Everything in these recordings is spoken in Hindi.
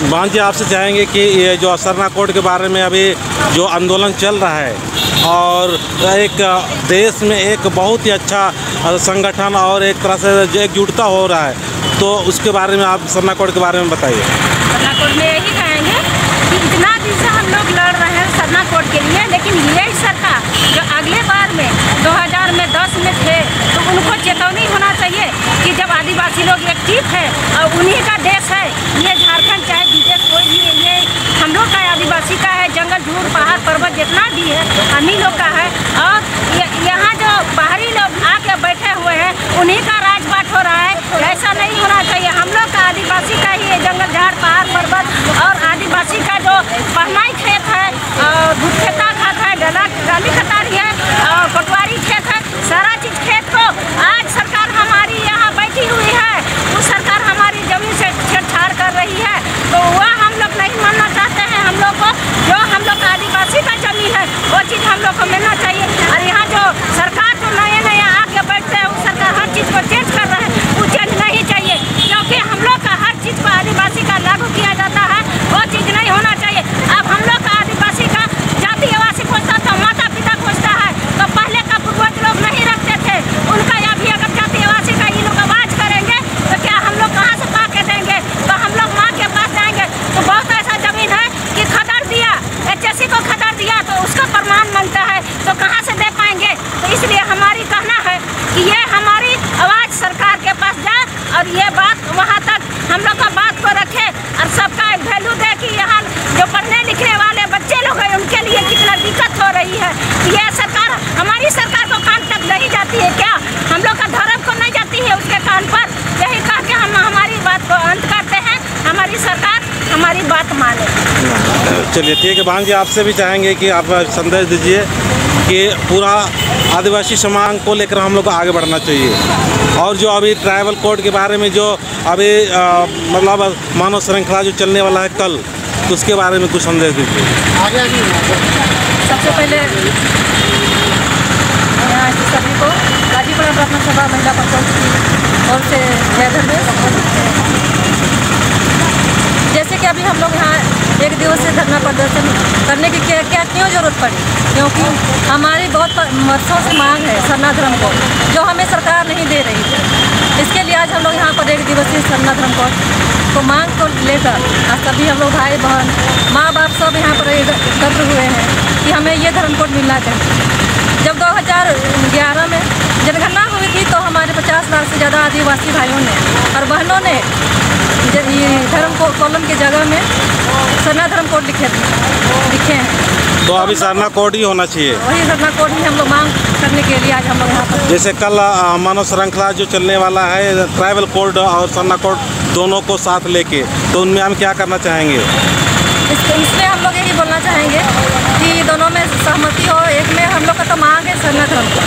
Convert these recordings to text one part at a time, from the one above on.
मान जी आपसे चाहेंगे कि ये जो सरना कोड के बारे में अभी जो आंदोलन चल रहा है और एक देश में एक बहुत ही अच्छा संगठन और एक तरह से एकजुटता हो रहा है, तो उसके बारे में आप सरना कोड के बारे में बताइए। सरना कोड में यही कहेंगे कि इतना दिन से हम लोग लड़ रहे हैं सरना कोड के लिए, लेकिन यही सरकार जो अगले बार में 2010 में थे तो उनको चेतावनी होना चाहिए कि जब आदिवासी लोग एक्टिव है और उन्हीं का देश है, ये झारखंड चाहे विदेश कोई भी, ये हम लोग का आदिवासी का है, जंगल झूड़ पहाड़ पर्वत जितना भी है हम ही लोग का है। और यहाँ जो बाहरी लोग आके बैठे हुए हैं उन्हीं का राजपाट हो रहा है, ऐसा नहीं होना चाहिए। हम लोग का आदिवासी का ही जंगल झाड़ पहाड़ पर्वत और आदिवासी का जो पहनाई खेत है, भूखेता खात है, डाली खतारी है, पटवारी खेत है, सारा चीज़ खेत को आज सरकार हमारी यहाँ बैठी हुई है, वो सरकार हमारी जमीन से छेड़छाड़ कर रही है, तो वह हम लोग नहीं मानना चाहते हैं। हम लोग को जो हम लोग का आदिवासी का जमीन है वो चीज़ हम लोग को मिलना चाहिए। और यहाँ जो सरकार जो नए आके बैठते हैं, वो सरकार हर चीज़ को चेंज कर रहे हैं, वो चेंज नहीं चाहिए, क्योंकि हम लोग का हर चीज़ को आदिवासी का लागू किया जाता है, वो चीज़ नहीं होना चाहिए। अब हम लोग का आदिवासी का जाति आवासी खोजता तो माता पिता खोजता है, तो पहले का पूर्वज लोग नहीं रखते थे उनका। या भी अगर जाति आवासी का ये लोग आवाज करेंगे तो क्या हम लोग कहाँ से पा के देंगे? तो हम लोग माँ के पास जाएंगे तो बहुत ऐसा जमीन है कि खदर दिया, HSC को खदर दिया तो उसका प्रमाण मांगता है, तो कहाँ से दे पाएंगे? तो इसलिए हमारी कहना है कि ये हमारी आवाज़ सरकार के पास जाए और ये बात वहाँ तक हम लोग का बात को रखे और सबका एक वैल्यू दे कि यहाँ जो पढ़ने लिखने वाले बच्चे लोग हैं उनके लिए कितना दिक्कत हो रही है। ये सरकार हमारी सरकार को कान तक नहीं जाती है क्या? हम लोग का धर्म को नहीं जाती है उसके कान पर? यही कह के हम हमारी बात को अंत करते हैं, हमारी सरकार हमारी बात माने। चलिए ठीक है बहन जी, आपसे भी चाहेंगे कि आप संदेश दीजिए कि पूरा आदिवासी समाज को लेकर हम लोग को आगे बढ़ना चाहिए, और जो अभी ट्राइबल कोड के बारे में जो अभी मतलब मानव श्रृंखला जो चलने वाला है कल, तो उसके बारे में कुछ संदेश दीजिए। सबसे पहले यहाँ सभी को गाजीपुर प्रार्थना सभा महिला परिषद की ओर से जय धन्यवाद। जैसे कि अभी हम लोग यहाँ एक दिवसीय धरना प्रदर्शन करने की क्यों जरूरत पड़ी? क्योंकि हमारी बहुत वर्षों से मांग है सरना धर्म को, जो हमें सरकार नहीं दे रही है। इसके लिए आज हम लोग यहाँ पर एक दिवसीय सरना धर्म को मांग को लेकर आज सभी हम लोग भाई बहन माँ बाप सब यहाँ पर एकत्र हुए हैं कि हमें ये धर्म कोड मिलना चाहिए। जब 2011 में जनगणना हुई थी तो हमारे 50 लाख से ज़्यादा आदिवासी भाइयों ने और बहनों ने ये धर्म कॉलम की जगह में सरना धर्म कोड लिखे हैं। तो अभी सरना कोड ही होना चाहिए, वही सरना कोड ही हम लोग मांग करने के लिए आज हम लोग यहाँ पर। जैसे कल मानव श्रृंखला जो चलने वाला है ट्राइबल कोड और सरना कोड दोनों को साथ लेके, तो उनमें हम क्या करना चाहेंगे? इसमें हम लोग यही बोलना चाहेंगे कि दोनों में सहमति हो। एक में हम लोग का तो मांग है सरना धर्म को,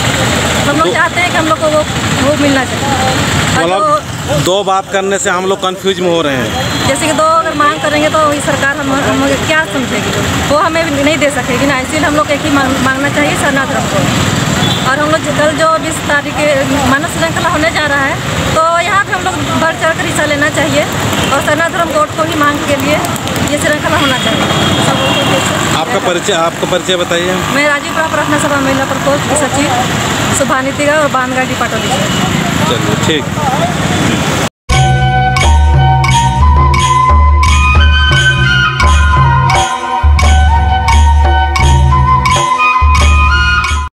हम लोग चाहते हैं कि हम लोग को वो मिलना चाहिए। मतलब दो बात करने से हम लोग कंफ्यूज में हो रहे हैं। जैसे कि दो अगर मांग करेंगे तो वही सरकार हम लोग क्या समझेगी, वो हमें नहीं दे सकेगी ना। इसीलिए हम लोग एक ही मांगना चाहिए सरना धर्म को। और हम लोग कल जो 20 तारीख मानव श्रृंखला होने जा रहा है तो यहाँ पे हम लोग बढ़ चढ़ कर हिस्सा लेना चाहिए और सरना धर्म कोड को ही मांग के लिए ये श्रृंखला होना चाहिए। आपका परिचय बताइए। मैं गाजीपुर प्रार्थना सभा महिला प्रकोष्ठ की सचिव सुभानितिगा और बानगा डिपार्टमेंट। चलिए ठीक।